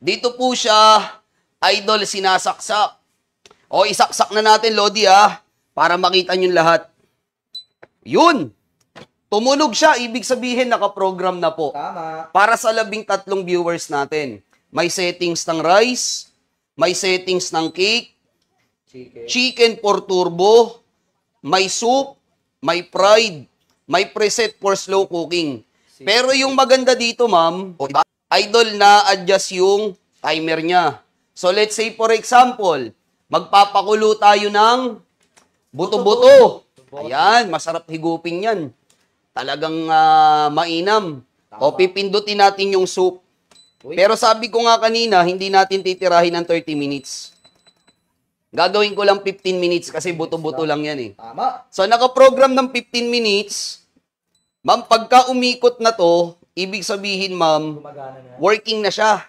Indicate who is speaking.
Speaker 1: Dito po siya, idol, sinasaksak. O, isaksak na natin, Lodi, para makita nyo lahat. Yun! Tumunog siya, ibig sabihin nakaprogram na po.
Speaker 2: Tama.
Speaker 1: Para sa 13 viewers natin. May settings ng rice, may settings ng cake, chicken for turbo, may soup, may fried, may preset for slow cooking. Pero yung maganda dito, ma'am, idol, na-adjust yung timer niya. So let's say for example, magpapakulo tayo ng buto-buto. Ayan, masarap higupin yan. Talagang mainam. O pipindutin natin yung soup. Pero sabi ko nga kanina, hindi natin titirahin ng 30 minutes. Gagawin ko lang 15 minutes kasi buto-buto lang yan eh.
Speaker 2: Tama.
Speaker 1: So nakaprogram ng 15 minutes, ma'am, pagka umikot na to, ibig sabihin, ma'am,
Speaker 2: Gumagana na.
Speaker 1: working na siya.